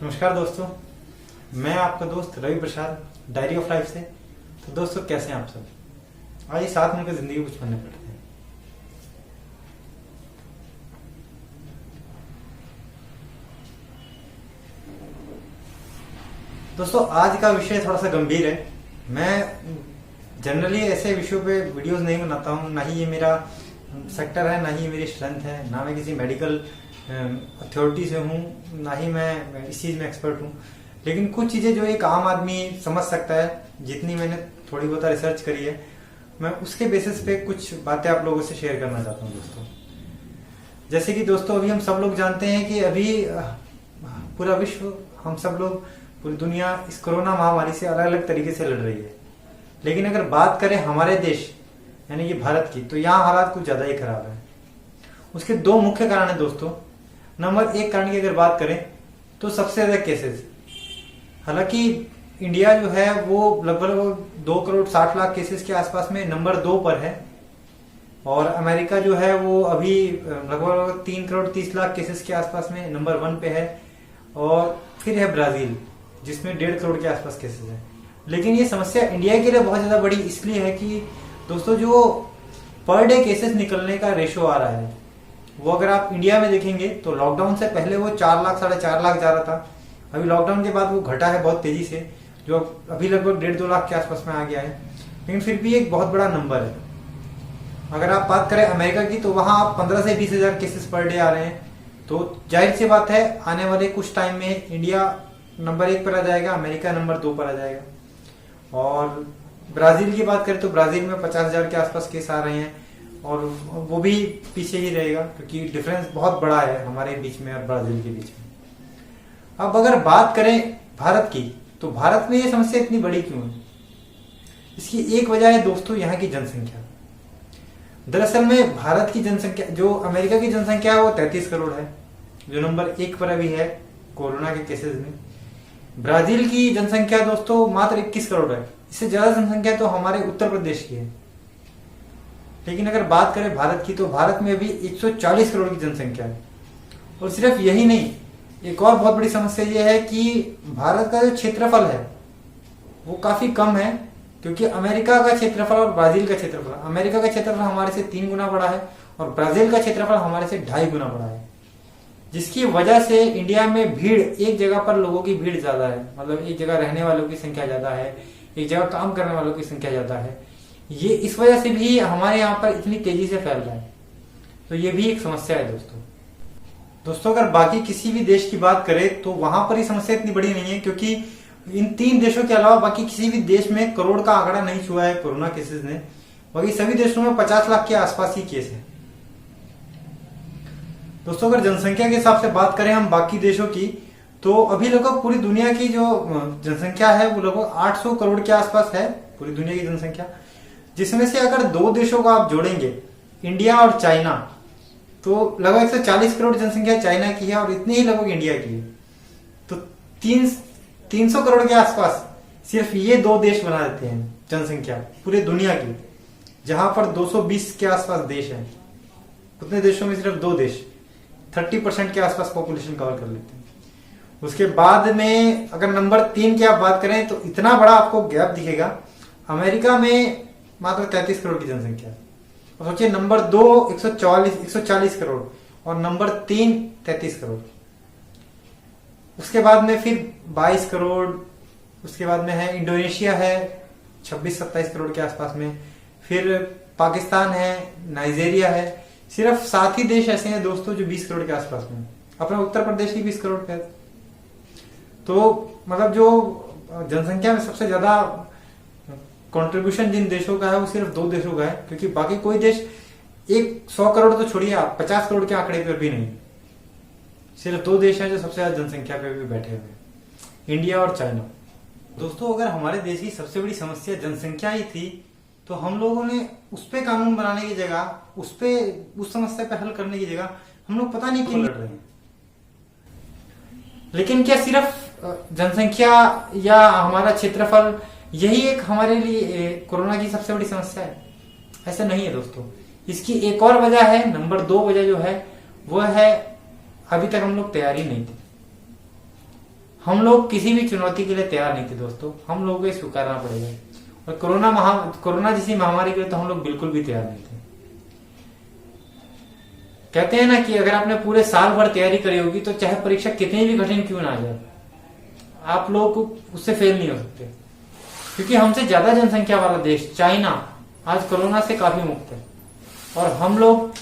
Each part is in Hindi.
नमस्कार दोस्तों, मैं आपका दोस्त रवि प्रसाद डायरी ऑफ लाइफ से। तो दोस्तों, कैसे हैं आप सब? आइए साथ मिलकर जिंदगी कुछ पढ़ने पड़ते हैं। दोस्तों, आज का विषय थोड़ा सा गंभीर है। मैं जनरली ऐसे विषयों पे वीडियोस नहीं बनाता हूँ, ना ही ये मेरा सेक्टर है, ना ही मेरी स्ट्रेंथ है, ना मैं किसी मेडिकल अथॉरिटी से हूँ, ना ही मैं इस चीज में एक्सपर्ट हूँ। लेकिन कुछ चीजें जो एक आम आदमी समझ सकता है, जितनी मैंने थोड़ी बहुत रिसर्च करी है, मैं उसके बेसिस पे कुछ बातें आप लोगों से शेयर करना चाहता हूँ दोस्तों। जैसे कि दोस्तों, अभी हम सब लोग जानते हैं कि अभी पूरा विश्व, हम सब लोग, पूरी दुनिया इस कोरोना महामारी से अलग अलग तरीके से लड़ रही है। लेकिन अगर बात करें हमारे देश यानी कि भारत की, तो यहाँ हालात कुछ ज्यादा ही खराब है। उसके दो मुख्य कारण है दोस्तों। नंबर एक कारण की अगर बात करें तो सबसे ज्यादा केसेस, हालांकि इंडिया जो है वो लगभग 2 करोड़ 60 लाख केसेस के आसपास में नंबर 2 पर है, और अमेरिका जो है वो अभी लगभग 3 करोड़ 30 लाख केसेस के आसपास में नंबर 1 पे है, और फिर है ब्राजील जिसमें 1.5 करोड़ के आसपास केसेस है। लेकिन ये समस्या इंडिया के लिए बहुत ज्यादा बड़ी इसलिए है कि दोस्तों, जो पर डे केसेस निकलने का रेशो आ रहा है, वो अगर आप इंडिया में देखेंगे तो लॉकडाउन से पहले वो 4 लाख 4.5 लाख जा रहा था। अभी लॉकडाउन के बाद वो घटा है बहुत तेजी से, जो अभी लगभग 1.5-2 लाख के आसपास में आ गया है। लेकिन फिर भी एक बहुत बड़ा नंबर है। अगर आप बात करें अमेरिका की, तो वहां आप 15 से 20 हजार केसेस पर डे आ रहे हैं। तो जाहिर सी बात है, आने वाले कुछ टाइम में इंडिया नंबर 1 पर आ जाएगा, अमेरिका नंबर 2 पर आ जाएगा। और ब्राजील की बात करें तो ब्राजील में 50 हजार के आसपास केस आ रहे हैं, और वो भी पीछे ही रहेगा, क्योंकि डिफरेंस बहुत बड़ा है हमारे बीच में और ब्राजील के बीच में। अब अगर बात करें भारत की, तो भारत में ये समस्या इतनी बड़ी क्यों है? इसकी एक वजह है दोस्तों, यहाँ की जनसंख्या। दरअसल में भारत की जनसंख्या, जो अमेरिका की जनसंख्या है वो 33 करोड़ है, जो नंबर 1 पर अभी है कोरोना के केसेस में। ब्राजील की जनसंख्या दोस्तों मात्र 21 करोड़ है। इससे ज्यादा जनसंख्या तो हमारे उत्तर प्रदेश की है। लेकिन अगर बात करें भारत की, तो भारत में अभी 140 करोड़ की जनसंख्या है। और सिर्फ यही नहीं, एक और बहुत बड़ी समस्या यह है कि भारत का जो क्षेत्रफल है वो काफी कम है, क्योंकि अमेरिका का क्षेत्रफल और ब्राजील का क्षेत्रफल, अमेरिका का क्षेत्रफल हमारे से 3 गुना बड़ा है और ब्राजील का क्षेत्रफल हमारे से 2.5 गुना बड़ा है। जिसकी वजह से इंडिया में भीड़, एक जगह पर लोगों की भीड़ ज्यादा है, मतलब एक जगह रहने वालों की संख्या ज्यादा है, एक जगह काम करने वालों की संख्या ज्यादा है। ये इस वजह से भी हमारे यहाँ पर इतनी तेजी से फैल रहा है। तो ये भी एक समस्या है दोस्तों। अगर बाकी किसी भी देश की बात करें तो वहां पर ये समस्या इतनी बड़ी नहीं है, क्योंकि इन 3 देशों के अलावा बाकी किसी भी देश में करोड़ का आंकड़ा नहीं छुआ है कोरोना केसेस ने। बाकी सभी देशों में 50 लाख के आसपास ही केस है दोस्तों। अगर जनसंख्या के हिसाब से बात करें हम बाकी देशों की, तो अभी लगभग पूरी दुनिया की जो जनसंख्या है वो लगभग 800 करोड़ के आसपास है, पूरी दुनिया की जनसंख्या। जिसमें से अगर 2 देशों को आप जोड़ेंगे, इंडिया और चाइना, तो लगभग 140 करोड़ जनसंख्या चाइना की है और इतनी ही लगभग इंडिया की है। तो 300 करोड़ के आसपास सिर्फ ये 2 देश बना देते हैं जनसंख्या पूरे दुनिया की, जहां पर 220 के आसपास देश है। उतने देशों में सिर्फ 2 देश 30% के आसपास पॉपुलेशन कवर कर लेते हैं। उसके बाद में अगर नंबर 3 की आप बात करें, तो इतना बड़ा आपको गैप दिखेगा। अमेरिका में मात्र 33 करोड़ की जनसंख्या है, और सोचिए नंबर 2 140 करोड़ और नंबर 3 33 करोड़। उसके बाद में फिर 22 करोड़, उसके बाद में है इंडोनेशिया है 26-27 करोड़ के आसपास में, फिर पाकिस्तान है, नाइजीरिया है। सिर्फ 7 ही देश ऐसे हैं दोस्तों जो 20 करोड़ के आसपास में। अपने उत्तर प्रदेश ही 20 करोड़ पे है। तो मतलब जो जनसंख्या में सबसे ज्यादा कंट्रीब्यूशन जिन देशों का है वो सिर्फ 2 देशों का है, क्योंकि बाकी कोई देश 100 करोड़ तो छोड़िए आप, 50 करोड़ के आंकड़े पर भी नहीं। सिर्फ 2 देश हैं जो सबसे ज्यादा जनसंख्या पे भी बैठे हुए हैं, इंडिया और चाइना। दोस्तों, अगर हमारे देश की सबसे बड़ी समस्या जनसंख्या ही थी, तो हम लोगों ने उस पे कानून बनाने की जगह, उस समस्या पे हल करने की जगह हम लोग पता नहीं क्यों लड़ रहे हैं। लेकिन क्या सिर्फ जनसंख्या या हमारा क्षेत्रफल यही एक हमारे लिए कोरोना की सबसे बड़ी समस्या है? ऐसा नहीं है दोस्तों। इसकी एक और वजह है, नंबर 2 वजह जो है वो है, अभी तक हम लोग तैयारी नहीं थे। हम लोग किसी भी चुनौती के लिए तैयार नहीं थे दोस्तों, हम लोगों को स्वीकारना पड़ेगा। और कोरोना जैसी महामारी के लिए तो हम लोग बिल्कुल भी तैयार नहीं थे। कहते हैं ना कि अगर आपने पूरे साल भर तैयारी करी होगी तो चाहे परीक्षा कितनी भी कठिन क्यों ना आ जाए, आप लोग उससे फेल नहीं हो सकते। क्योंकि हमसे ज्यादा जनसंख्या वाला देश चाइना आज कोरोना से काफी मुक्त है, और हम लोग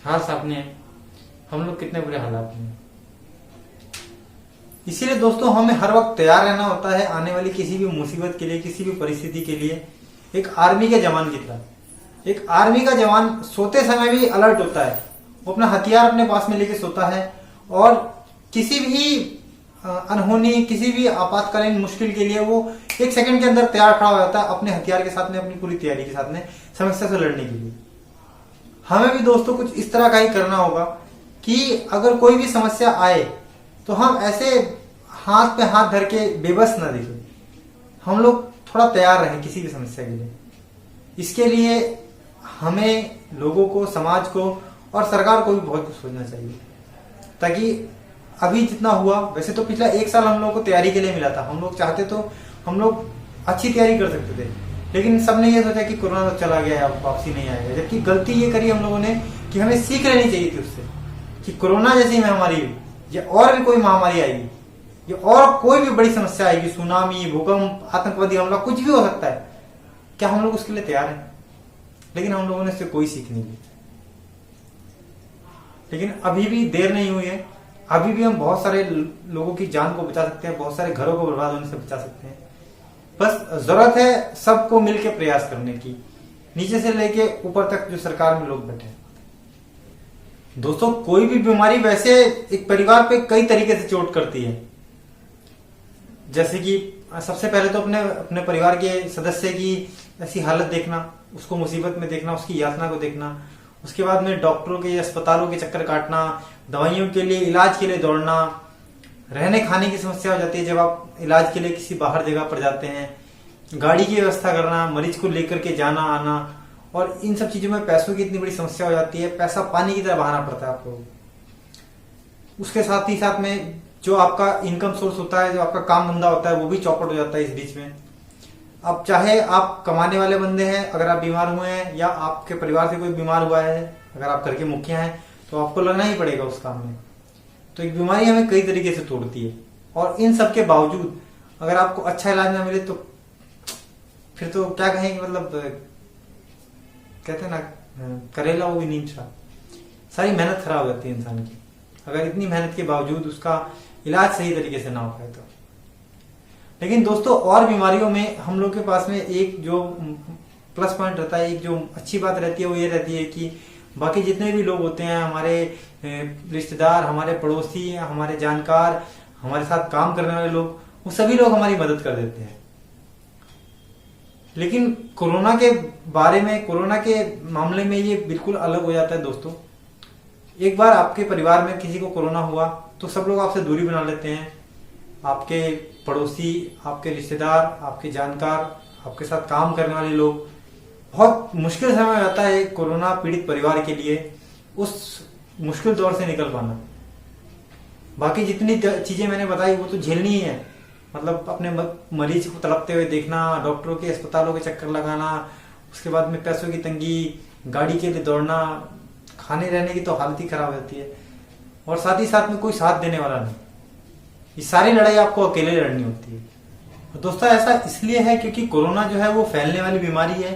हाल सामने हैं, हम लोग कितने बुरे हालात में। इसीलिए दोस्तों हमें हर वक्त तैयार रहना होता है आने वाली किसी भी मुसीबत के लिए, किसी भी परिस्थिति के लिए। एक आर्मी के जवान की तरह, एक आर्मी का जवान सोते समय भी अलर्ट होता है, वो अपना हथियार अपने पास में लेके सोता है, और किसी भी अनहोनी, किसी भी आपातकालीन मुश्किल के लिए वो 1 सेकंड के अंदर तैयार खड़ा हो जाता है अपने हथियार के साथ में, अपनी पूरी तैयारी के साथ में समस्या से लड़ने के लिए। हमें भी दोस्तों कुछ इस तरह का ही करना होगा कि अगर कोई भी समस्या आए तो हम ऐसे हाथ पे हाथ धर के बेबस न दिखें, हम लोग थोड़ा तैयार रहें किसी भी समस्या के लिए। इसके लिए हमें लोगों को, समाज को और सरकार को भी बहुत कुछ सोचना चाहिए, ताकि अभी जितना हुआ, वैसे तो पिछला 1 साल हम लोग को तैयारी के लिए मिला था, हम लोग चाहते तो हम लोग अच्छी तैयारी कर सकते थे, लेकिन सबने ये सोचा कि कोरोना तो चला गया, अब वापसी नहीं आएगा। जबकि गलती ये करी हम लोगों ने कि हमें सीख लेनी चाहिए थी उससे, कि कोरोना जैसी महामारी या और भी कोई महामारी आएगी, या और कोई भी बड़ी समस्या आएगी, सुनामी, भूकंप, आतंकवादी हमला, कुछ भी हो सकता है, क्या हम लोग उसके लिए तैयार हैं? लेकिन हम लोगों ने इससे कोई सीख नहीं ली। लेकिन अभी भी देर नहीं हुई है, अभी भी हम बहुत सारे लोगों की जान को बचा सकते हैं, बहुत सारे घरों को बर्बाद होने से बचा सकते हैं। बस जरूरत है सबको मिलकर प्रयास करने की, नीचे से लेके ऊपर तक जो सरकार में लोग बैठे हैं। दोस्तों कोई भी बीमारी वैसे एक परिवार पे कई तरीके से चोट करती है। जैसे कि सबसे पहले तो अपने परिवार के सदस्य की ऐसी हालत देखना, उसको मुसीबत में देखना, उसकी यातना को देखना, उसके बाद में डॉक्टरों के, अस्पतालों के चक्कर काटना, दवाइयों के लिए, इलाज के लिए दौड़ना, रहने खाने की समस्या हो जाती है जब आप इलाज के लिए किसी बाहर जगह पर जाते हैं, गाड़ी की व्यवस्था करना, मरीज को लेकर के जाना आना, और इन सब चीजों में पैसों की इतनी बड़ी समस्या हो जाती है, पैसा पानी की तरह बहाना पड़ता है आपको। उसके साथ ही साथ में जो आपका इनकम सोर्स होता है, जो आपका काम धंधा होता है, वो भी चौपट हो जाता है इस बीच में। अब चाहे आप कमाने वाले बंदे हैं, अगर आप बीमार हुए हैं, या आपके परिवार से कोई बीमार हुआ है, अगर आप घर के मुखिया हैं, तो आपको लगना ही पड़ेगा उस काम में। तो एक बीमारी हमें कई तरीके से तोड़ती है, और इन सब के बावजूद अगर आपको अच्छा इलाज ना मिले तो फिर तो क्या कहेंगे, मतलब कहते हैं ना, करेला वो भी नीम सा, सारी मेहनत खराब हो जाती है इंसान की, अगर इतनी मेहनत के बावजूद उसका इलाज सही तरीके से ना हो पाए तो। लेकिन दोस्तों और बीमारियों में हम लोग के पास में एक जो प्लस पॉइंट रहता है, एक जो अच्छी बात रहती है, वो ये रहती है कि बाकी जितने भी लोग होते हैं, हमारे रिश्तेदार, हमारे पड़ोसी, हमारे जानकार, हमारे साथ काम करने वाले लोग, वो सभी लोग हमारी मदद कर देते हैं। लेकिन कोरोना के बारे में, कोरोना के मामले में ये बिल्कुल अलग हो जाता है दोस्तों। एक बार आपके परिवार में किसी को कोरोना हुआ तो सब लोग आपसे दूरी बना लेते हैं, आपके पड़ोसी, आपके रिश्तेदार, आपके जानकार, आपके साथ काम करने वाले लोग। बहुत मुश्किल समय हो जाता है कोरोना पीड़ित परिवार के लिए उस मुश्किल दौर से निकल पाना। बाकी जितनी चीजें मैंने बताई वो तो झेलनी ही है, मतलब अपने मरीज को तड़पते हुए देखना, डॉक्टरों के, अस्पतालों के चक्कर लगाना, उसके बाद में पैसों की तंगी, गाड़ी के लिए दौड़ना, खाने रहने की तो हालत ही खराब रहती है, और साथ ही साथ में कोई साथ देने वाला नहीं। ये सारी लड़ाई आपको अकेले लड़नी होती है। तो दोस्तों ऐसा इसलिए है क्योंकि कोरोना जो है वो फैलने वाली बीमारी है,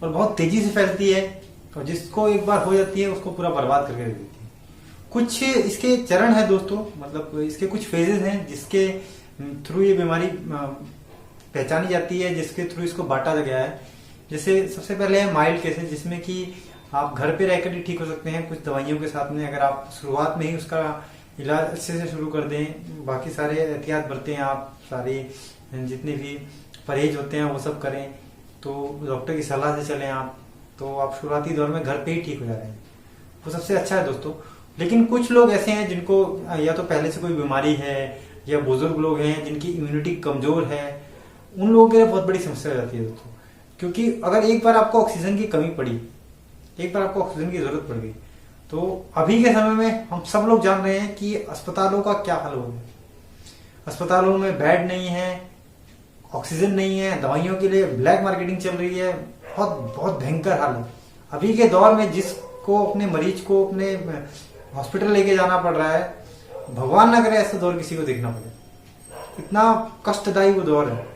और बहुत तेजी से फैलती है, और जिसको एक बार हो जाती है उसको पूरा बर्बाद करके दे देती है। कुछ इसके चरण है दोस्तों, मतलब इसके कुछ फेजेस हैं जिसके थ्रू ये बीमारी पहचानी जाती है, जिसके थ्रू इसको बांटा गया है। जैसे सबसे पहले है माइल्ड केसेस, जिसमें कि आप घर पे रहकर ही ठीक हो सकते हैं कुछ दवाइयों के साथ में, अगर आप शुरुआत में ही उसका इलाज अच्छे से शुरू कर दें, बाकी सारे एहतियात बरतें, आप सारे जितने भी परहेज होते हैं वो सब करें, तो डॉक्टर की सलाह से चलें आप, तो आप शुरुआती दौर में घर पे ही ठीक हो जा रहे हैं, वो सबसे अच्छा है दोस्तों। लेकिन कुछ लोग ऐसे हैं जिनको या तो पहले से कोई बीमारी है, या बुजुर्ग लोग हैं जिनकी इम्यूनिटी कमजोर है, उन लोगों के लिए बहुत बड़ी समस्या हो जाती है दोस्तों। क्योंकि अगर एक बार आपको ऑक्सीजन की कमी पड़ी, एक बार आपको ऑक्सीजन की जरूरत पड़ गई, तो अभी के समय में हम सब लोग जान रहे हैं कि अस्पतालों का क्या हाल होगा। अस्पतालों में बेड नहीं है, ऑक्सीजन नहीं है, दवाइयों के लिए ब्लैक मार्केटिंग चल रही है। बहुत बहुत भयंकर हाल है अभी के दौर में। जिसको अपने मरीज को अपने हॉस्पिटल लेके जाना पड़ रहा है, भगवान ना करे ऐसा दौर किसी को देखना पड़े। इतना कष्टदायी वो दौर है,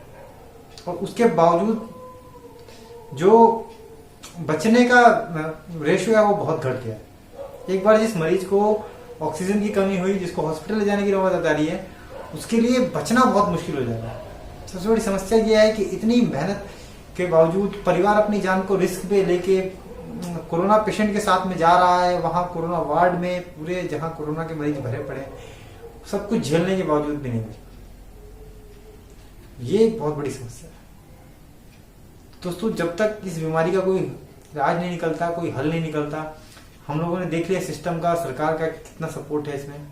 और उसके बावजूद जो बचने का रेशियो है वो बहुत घट गया है। एक बार जिस मरीज को ऑक्सीजन की कमी हुई, जिसको हॉस्पिटल ले जाने की नौबत आ रही है, उसके लिए बचना बहुत मुश्किल हो जाएगा। सबसे बड़ी समस्या यह है कि इतनी मेहनत के बावजूद परिवार अपनी जान को रिस्क पे लेके कोरोना पेशेंट के साथ में जा रहा है, वहां कोरोना वार्ड में पूरे जहां कोरोना के मरीज भरे पड़े, सब कुछ झेलने के बावजूद भी नहीं बच। ये एक बहुत बड़ी समस्या है दोस्तों। जब तक इस बीमारी का कोई इलाज नहीं निकलता, कोई हल नहीं निकलता, हम लोगों ने देख लिया सिस्टम का, सरकार का कितना सपोर्ट है इसमें,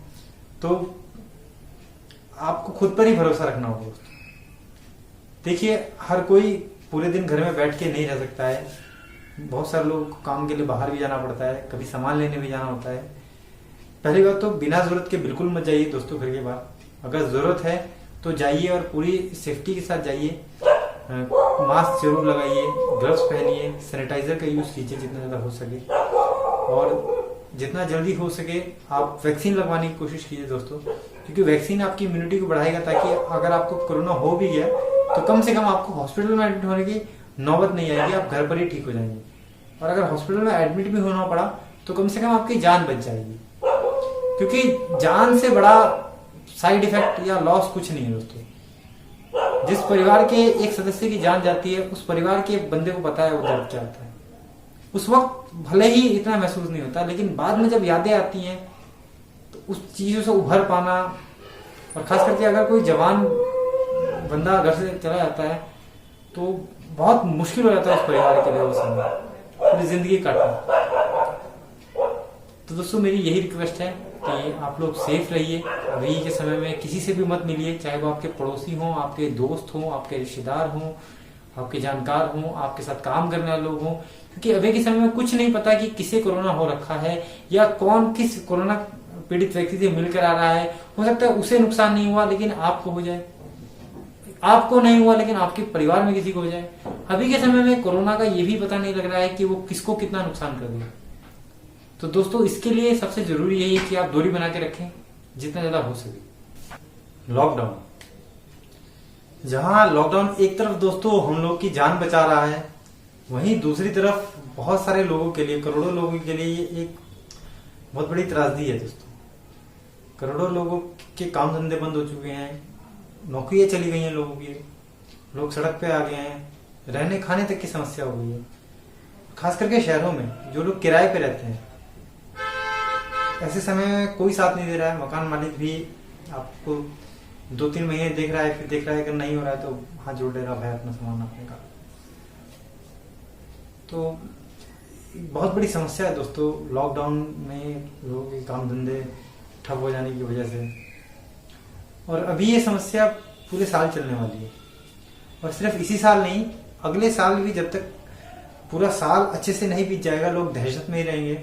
तो आपको खुद पर ही भरोसा रखना होगा दोस्तों। देखिए, हर कोई पूरे दिन घर में बैठ के नहीं रह सकता है। बहुत सारे लोग को काम के लिए बाहर भी जाना पड़ता है, कभी सामान लेने भी जाना होता है। पहली बात तो बिना जरूरत के बिल्कुल मत जाइए दोस्तों घर के बाहर। अगर जरूरत है तो जाइए और पूरी सेफ्टी के साथ जाइए। मास्क जरूर लगाइए, ग्लव्स पहनिए, सैनिटाइजर का यूज कीजिए जितना ज्यादा हो सके, और जितना जल्दी हो सके आप वैक्सीन लगवाने की कोशिश कीजिए दोस्तों, क्योंकि वैक्सीन आपकी इम्यूनिटी को बढ़ाएगा, ताकि अगर आपको कोरोना हो भी गया तो कम से कम आपको हॉस्पिटल में एडमिट होने की नौबत नहीं आएगी, आप घर पर ही ठीक हो जाएंगे। और अगर हॉस्पिटल में एडमिट भी होना पड़ा तो कम से कम आपकी जान बच जाएगी, क्योंकि जान से बड़ा साइड इफेक्ट या लॉस कुछ नहीं है दोस्तों। जिस परिवार के एक सदस्य की जान जाती है, उस परिवार के बंदे को पता है वो दर्द क्या होता है। उस वक्त भले ही इतना महसूस नहीं होता, लेकिन बाद में जब यादें आती हैं तो उस चीजों से उभर पाना, और खास करके अगर कोई जवान बंदा घर से चला जाता है तो बहुत मुश्किल हो जाता है उस परिवार के लिए उस समय पूरी जिंदगी काटना। तो दोस्तों मेरी यही रिक्वेस्ट है कि आप लोग सेफ रहिए। अभी के समय में किसी से भी मत मिलिए, चाहे वो आपके पड़ोसी हों, आपके दोस्त हों, आपके रिश्तेदार हों, आपके जानकार हों, आपके साथ काम करने वाले लोग हों, क्योंकि अभी के समय में कुछ नहीं पता कि किसे कोरोना हो रखा है या कौन किस कोरोना पीड़ित व्यक्ति से मिलकर आ रहा है। हो सकता है उसे नुकसान नहीं हुआ लेकिन आपको हो जाए, आपको नहीं हुआ लेकिन आपके परिवार में किसी को हो जाए। अभी के समय में कोरोना का ये भी पता नहीं लग रहा है कि वो किसको कितना नुकसान कर देगा। तो दोस्तों इसके लिए सबसे जरूरी यही है कि आप दूरी बना के रखें जितना ज्यादा हो सके। लॉकडाउन, जहां लॉकडाउन एक तरफ दोस्तों हम लोग की जान बचा रहा है, वहीं दूसरी तरफ बहुत सारे लोगों के लिए, करोड़ों लोगों के लिए ये एक बहुत बड़ी त्रासदी है दोस्तों। करोड़ों लोगों के काम धंधे बंद हो चुके हैं, नौकरियां चली गई हैं लोगों की, लोग सड़क पे आ गए हैं, रहने खाने तक की समस्या हो गई है। खास करके शहरों में जो लोग किराए पे रहते हैं, ऐसे समय में कोई साथ नहीं दे रहा है। मकान मालिक भी आपको 2-3 महीने देख रहा है, फिर देख रहा है कि नहीं हो रहा है तो हाथ जोड़ देगा, भाई अपना सामान अपने का। तो बहुत बड़ी समस्या है दोस्तों लॉकडाउन में लोगों के काम धंधे ठप हो जाने की वजह से। और अभी ये समस्या पूरे साल चलने वाली है, और सिर्फ इसी साल नहीं, अगले साल भी जब तक पूरा साल अच्छे से नहीं बीत जाएगा, लोग दहशत में ही रहेंगे।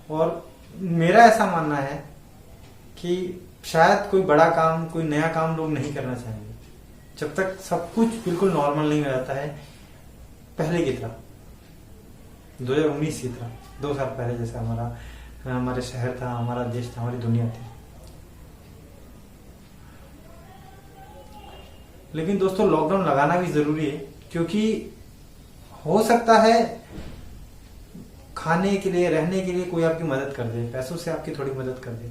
और मेरा ऐसा मानना है कि शायद कोई बड़ा काम, कोई नया काम लोग नहीं करना चाहेंगे जब तक सब कुछ बिल्कुल नॉर्मल नहीं हो जाता है पहले की तरह, 2019 की तरह, 2 साल पहले जैसा हमारे शहर था, हमारा देश था, हमारी दुनिया थी। लेकिन दोस्तों लॉकडाउन लगाना भी जरूरी है, क्योंकि हो सकता है खाने के लिए, रहने के लिए कोई आपकी मदद कर दे, पैसों से आपकी थोड़ी मदद कर दे,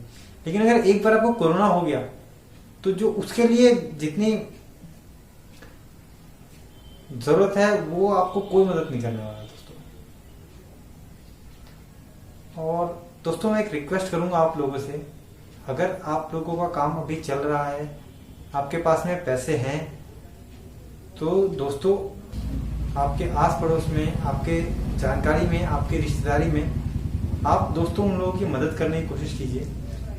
लेकिन अगर एक बार आपको कोरोना हो गया तो जो उसके लिए जितनी जरूरत है वो आपको कोई मदद नहीं करने वाला दोस्तों। और दोस्तों मैं एक रिक्वेस्ट करूंगा आप लोगों से, अगर आप लोगों का काम अभी चल रहा है, आपके पास में पैसे हैं, तो दोस्तों आपके आस पड़ोस में, आपके जानकारी में, आपके रिश्तेदारी में आप दोस्तों उन लोगों की मदद करने की कोशिश कीजिए।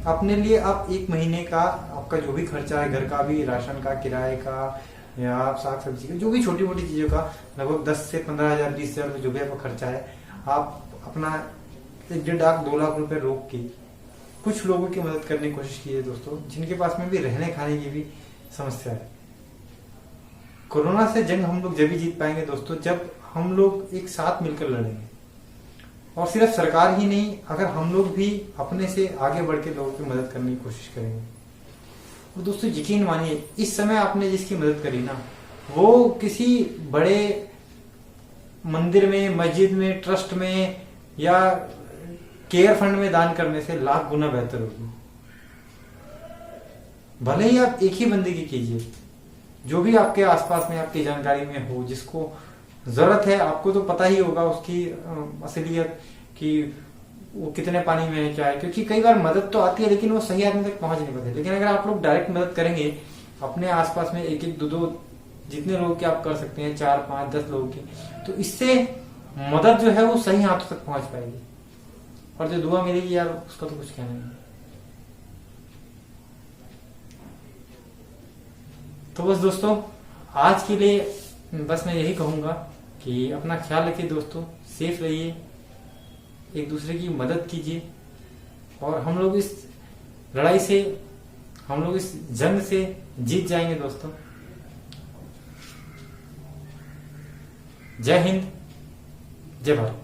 अपने लिए आप 1 महीने का आपका जो भी खर्चा है, घर का भी, राशन का, किराए का, या आप साग सब्जी का, जो भी छोटी मोटी चीजों का, लगभग 10 से 15,000, 20,000 जो भी आपका खर्चा है, आप अपना 1-1.5 लाख 2 लाख रुपए रोक के कुछ लोगों की मदद करने की कोशिश कीजिए दोस्तों, जिनके पास में भी रहने खाने की भी समस्या है। कोरोना से जंग हम लोग जब भी जीत पाएंगे दोस्तों, जब हम लोग एक साथ मिलकर लड़ेंगे। और सिर्फ सरकार ही नहीं, अगर हम लोग भी अपने से आगे बढ़ के लोगों की मदद करने की कोशिश करेंगे। और दोस्तों यकीन मानिए, इस समय आपने जिसकी मदद करी ना, वो किसी बड़े मंदिर में, मस्जिद में, ट्रस्ट में या केयर फंड में दान करने से लाख गुना बेहतर होगी। भले ही आप एक ही बंदे की कीजिए, जो भी आपके आसपास में, आपकी जानकारी में हो, जिसको जरूरत है। आपको तो पता ही होगा उसकी असलियत कि वो कितने पानी में है, क्या है। क्योंकि कई बार मदद तो आती है लेकिन वो सही आदमी तक पहुंच नहीं पाती। लेकिन अगर आप लोग डायरेक्ट मदद करेंगे अपने आसपास में, एक एक दो दो जितने लोगों की आप कर सकते हैं, 4 5 10 लोगों की, तो इससे मदद जो है वो सही हाथों तक पहुंच पाएगी। और जो दुआ मिलेगी यार, उसका तो कुछ कहना नहीं। तो बस दोस्तों, आज के लिए बस मैं यही कहूंगा कि अपना ख्याल रखिए दोस्तों, सेफ रहिए, एक दूसरे की मदद कीजिए। और हम लोग इस लड़ाई से, हम लोग इस जंग से जीत जाएंगे दोस्तों। जय हिंद, जय भारत।